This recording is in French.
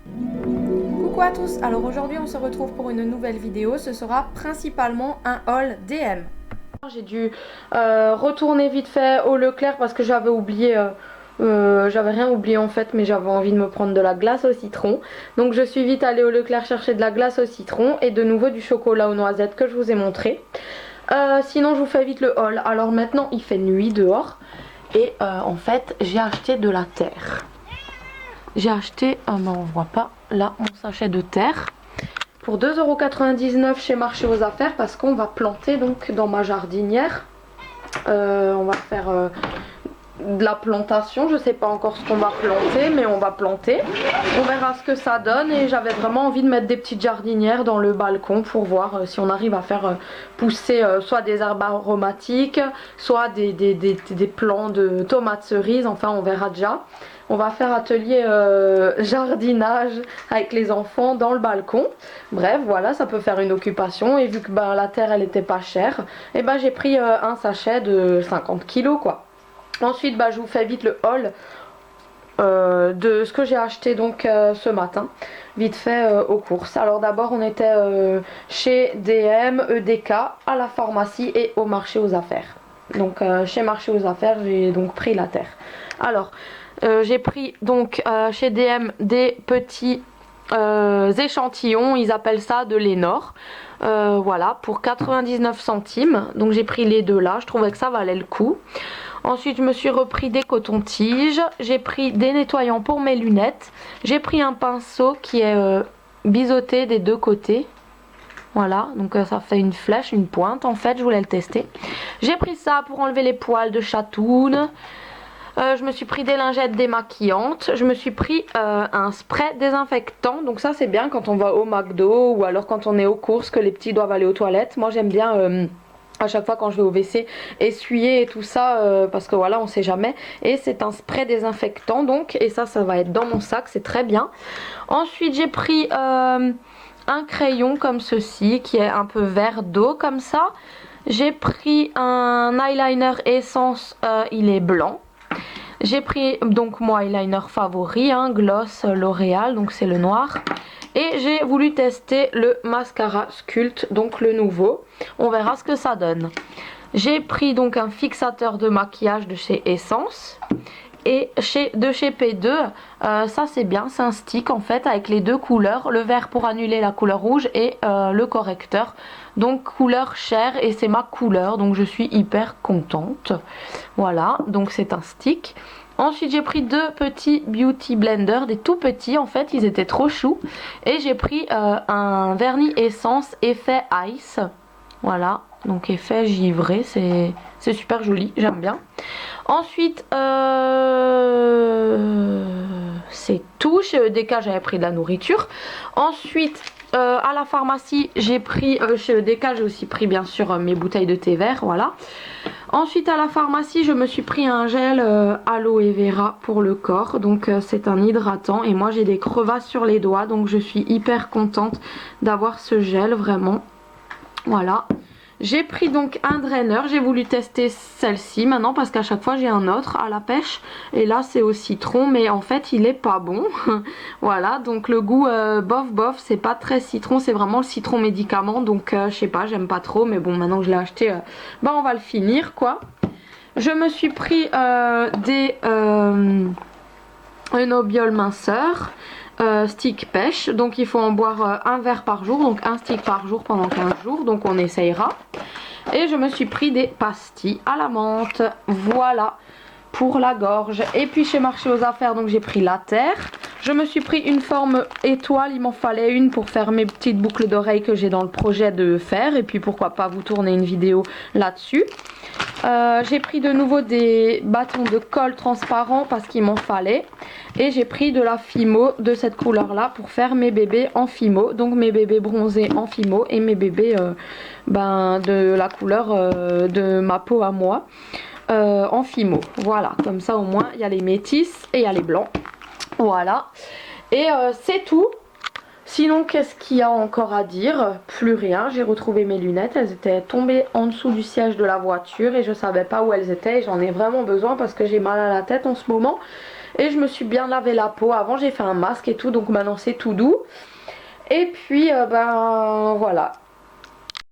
Coucou à tous, alors aujourd'hui on se retrouve pour une nouvelle vidéo, ce sera principalement un haul DM. J'ai dû retourner vite fait au Leclerc parce que j'avais oublié, j'avais rien oublié en fait, mais j'avais envie de me prendre de la glace au citron. Donc je suis vite allée au Leclerc chercher de la glace au citron et de nouveau du chocolat aux noisettes que je vous ai montré. Sinon je vous fais vite le haul. Alors maintenant il fait nuit dehors et en fait j'ai acheté de la terre. J'ai acheté, ben on voit pas là, mon sachet de terre pour 2,99 € chez Marché aux Affaires parce qu'on va planter donc dans ma jardinière. On va faire de la plantation, je sais pas encore ce qu'on va planter, mais on va planter. On verra ce que ça donne et j'avais vraiment envie de mettre des petites jardinières dans le balcon pour voir si on arrive à faire pousser soit des herbes aromatiques, soit des plants de tomates cerises, enfin on verra déjà. On va faire atelier jardinage avec les enfants dans le balcon. Bref, voilà, ça peut faire une occupation. Et vu que ben, la terre, elle était pas chère, et ben, j'ai pris un sachet de 50 kilos, quoi. Ensuite, ben, je vous fais vite le haul de ce que j'ai acheté donc ce matin. Vite fait aux courses. Alors d'abord, on était chez DM, EDK, à la pharmacie et au marché aux affaires. Donc chez Marché aux Affaires, j'ai donc pris la terre. Alors, j'ai pris donc chez DM des petits échantillons, ils appellent ça de Lénore. Voilà, pour 99 centimes. Donc j'ai pris les deux là, je trouvais que ça valait le coup. Ensuite, je me suis repris des cotons-tiges. J'ai pris des nettoyants pour mes lunettes. J'ai pris un pinceau qui est biseauté des deux côtés. Voilà, donc ça fait une flèche, une pointe en fait, je voulais le tester. J'ai pris ça pour enlever les poils de chatoune. Je me suis pris des lingettes démaquillantes. Je me suis pris un spray désinfectant. Donc ça c'est bien quand on va au McDo ou alors quand on est aux courses que les petits doivent aller aux toilettes. Moi j'aime bien à chaque fois quand je vais au WC essuyer et tout ça parce que voilà on sait jamais. Et c'est un spray désinfectant donc et ça va être dans mon sac, c'est très bien. Ensuite j'ai pris un crayon comme ceci qui est un peu vert d'eau comme ça. J'ai pris un eyeliner essence, il est blanc. J'ai pris donc mon eyeliner favori, hein, gloss L'Oréal, donc c'est le noir. Et j'ai voulu tester le mascara Sculpt, donc le nouveau. On verra ce que ça donne. J'ai pris donc un fixateur de maquillage de chez Essence. Et de chez P2, ça c'est bien, c'est un stick en fait avec les deux couleurs, le vert pour annuler la couleur rouge et le correcteur. Donc couleur chair et c'est ma couleur, donc je suis hyper contente. Voilà, donc c'est un stick. Ensuite j'ai pris deux petits beauty blenders, des tout petits en fait, ils étaient trop choux. Et j'ai pris un vernis essence effet ice. Voilà, donc effet givré, c'est super joli, j'aime bien. Ensuite, c'est tout. Chez EDK, j'avais pris de la nourriture. Ensuite, à la pharmacie, j'ai pris, chez EDK, j'ai aussi pris bien sûr mes bouteilles de thé vert, voilà. Ensuite, à la pharmacie, je me suis pris un gel aloe vera pour le corps. Donc, c'est un hydratant. Et moi, j'ai des crevasses sur les doigts. Donc, je suis hyper contente d'avoir ce gel, vraiment. Voilà. J'ai pris donc un drainer, j'ai voulu tester celle-ci maintenant parce qu'à chaque fois j'ai un autre à la pêche et là c'est au citron mais en fait il est pas bon. Voilà, donc le goût bof bof, c'est pas très citron, c'est vraiment le citron médicament donc je sais pas, j'aime pas trop mais bon maintenant que je l'ai acheté, bah on va le finir quoi. Je me suis pris des Enobiol minceur. Stick pêche, donc il faut en boire un verre par jour, donc un stick par jour pendant 15 jours, donc on essayera. Et je me suis pris des pastilles à la menthe, voilà pour la gorge. Et puis chez Marché aux Affaires, donc j'ai pris la terre. Je me suis pris une forme étoile, il m'en fallait une pour faire mes petites boucles d'oreilles que j'ai dans le projet de faire. Et puis pourquoi pas vous tourner une vidéo là-dessus. J'ai pris de nouveau des bâtons de colle transparents parce qu'il m'en fallait. Et j'ai pris de la Fimo de cette couleur là pour faire mes bébés en Fimo. Donc mes bébés bronzés en Fimo et mes bébés de la couleur de ma peau à moi en Fimo. Voilà, comme ça au moins il y a les métis et il y a les blancs. Voilà, et c'est tout. Sinon, qu'est-ce qu'il y a encore à dire? Plus rien, j'ai retrouvé mes lunettes, elles étaient tombées en dessous du siège de la voiture et je savais pas où elles étaient et j'en ai vraiment besoin parce que j'ai mal à la tête en ce moment. Et je me suis bien lavé la peau. Avant j'ai fait un masque et tout, donc maintenant c'est tout doux. Et puis ben voilà.